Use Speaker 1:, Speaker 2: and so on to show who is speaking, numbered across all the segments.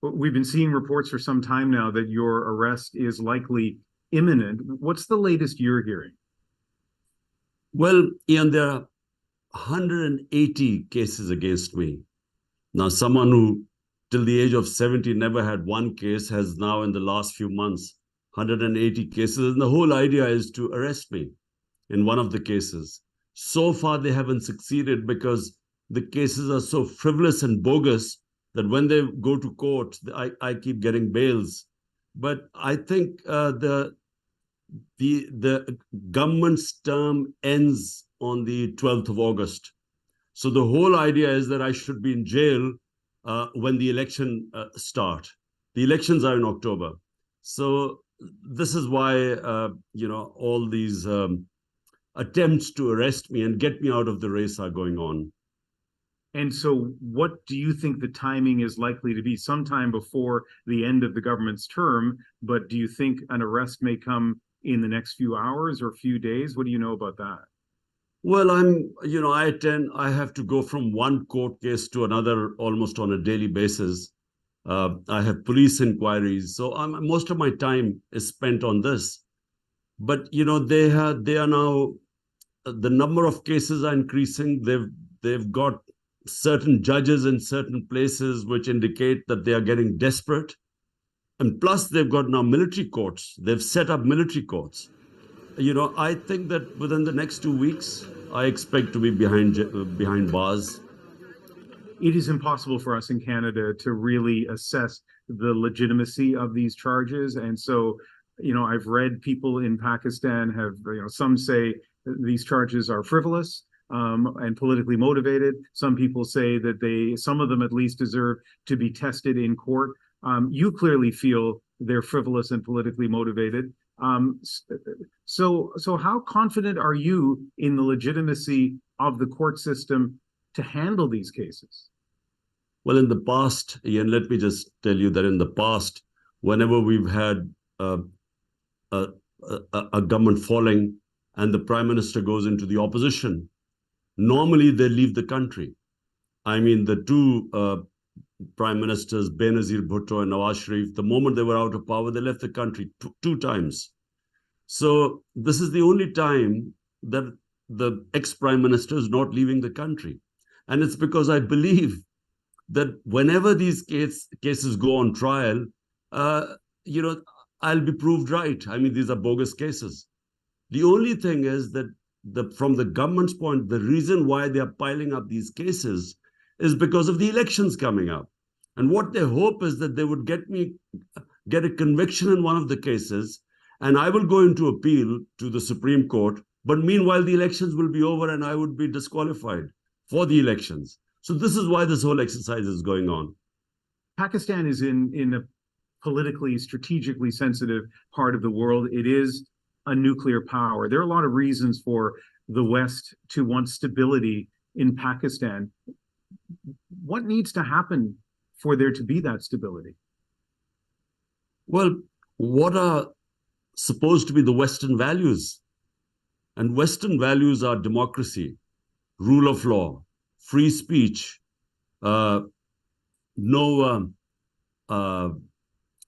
Speaker 1: We've been seeing reports for some time now that your arrest is likely imminent. What's the latest you're hearing?
Speaker 2: Well, Ian, there are 180 cases against me. Now, someone who till the age of 70 never had one case has now in the last few months 180 cases. And the whole idea is to arrest me in one of the cases. So far, they haven't succeeded because the cases are so frivolous and bogus that when they go to court, I keep getting bails. But I think the government's term ends on the 12th of August. So the whole idea is that I should be in jail when the election start. The elections are in October. So this is why, all these attempts to arrest me and get me out of the race are going on.
Speaker 1: And so, what do you think the timing is likely to be? Sometime before the end of the government's term, but do you think an arrest may come in the next few hours or few days? What do you know about that?
Speaker 2: Well, I have to go from one court case to another almost on a daily basis. I have police inquiries, so most of my time is spent on this. But they are now, the number of cases are increasing. They've got certain judges in certain places which indicate that they are getting desperate. And plus, they've got now military courts. They've set up military courts. I think that within the next 2 weeks, I expect to be behind bars.
Speaker 1: It is impossible for us in Canada to really assess the legitimacy of these charges. And so, I've read people in Pakistan have, some say these charges are frivolous and politically motivated. Some people say that some of them at least deserve to be tested in court. You clearly feel they're frivolous and politically motivated. So how confident are you in the legitimacy of the court system to handle these cases?
Speaker 2: Well, in the past, Ian, let me just tell you that in the past, whenever we've had a government falling and the prime minister goes into the opposition, normally they leave the country. I mean, the two prime ministers, Benazir Bhutto and Nawaz Sharif, the moment they were out of power, they left the country two times. So this is the only time that the ex-prime minister is not leaving the country. And it's because I believe that whenever these cases go on trial, I'll be proved right. I mean, these are bogus cases. The only thing is that from the government's point, the reason why they are piling up these cases is because of the elections coming up. And what they hope is that they would get a conviction in one of the cases, and I will go into appeal to the Supreme Court. But meanwhile, the elections will be over and I would be disqualified for the elections. So this is why this whole exercise is going on.
Speaker 1: Pakistan is in a politically, strategically sensitive part of the world. It is a nuclear power. There are a lot of reasons for the West to want stability in Pakistan. What needs to happen for there to be that stability?
Speaker 2: Well, what are supposed to be the Western values? And Western values are democracy, rule of law, free speech, no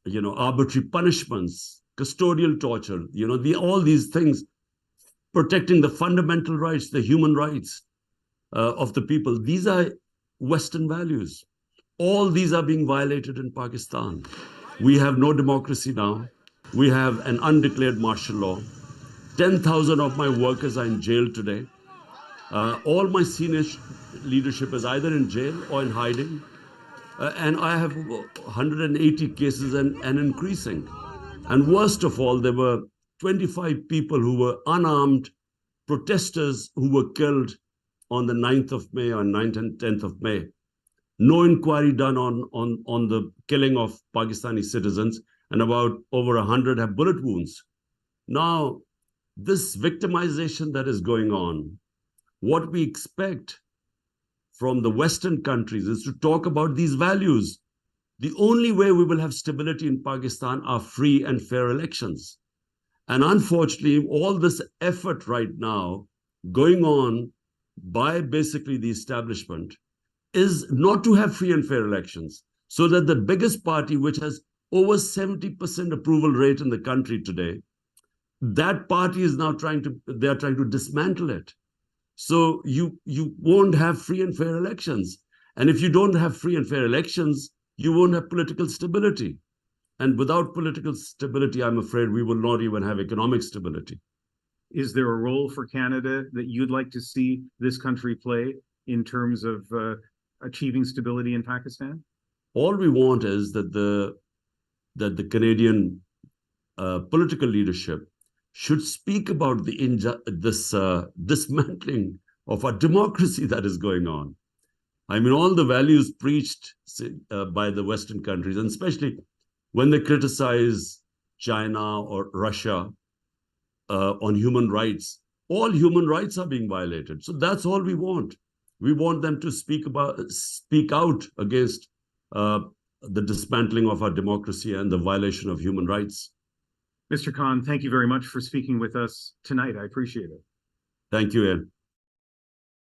Speaker 2: arbitrary punishments, custodial torture, all these things, protecting the fundamental rights, the human rights of the people. These are Western values. All these are being violated in Pakistan. We have no democracy now. We have an undeclared martial law. 10,000 of my workers are in jail today. All my senior leadership is either in jail or in hiding. And I have 180 cases and increasing. And worst of all, there were 25 people who were unarmed protesters who were killed on the 9th of May, or 9th and 10th of May. No inquiry done on the killing of Pakistani citizens, and about over 100 have bullet wounds. Now, this victimization that is going on, what we expect from the Western countries is to talk about these values. The only way we will have stability in Pakistan are free and fair elections. And unfortunately, all this effort right now going on by basically the establishment is not to have free and fair elections. so that the biggest party, which has over 70% approval rate in the country today, that party is now trying to dismantle it. So you won't have free and fair elections. And if you don't have free and fair elections, you won't have political stability. And without political stability, I'm afraid we will not even have economic stability.
Speaker 1: Is there a role for Canada that you'd like to see this country play in terms of achieving stability in Pakistan?
Speaker 2: All we want is that the Canadian political leadership should speak about this dismantling of our democracy that is going on. I mean, all the values preached by the Western countries, and especially when they criticize China or Russia on human rights, all human rights are being violated. So that's all we want. We want them to speak out against the dismantling of our democracy and the violation of human rights.
Speaker 1: Mr. Khan, thank you very much for speaking with us tonight. I appreciate it.
Speaker 2: Thank you, Ian.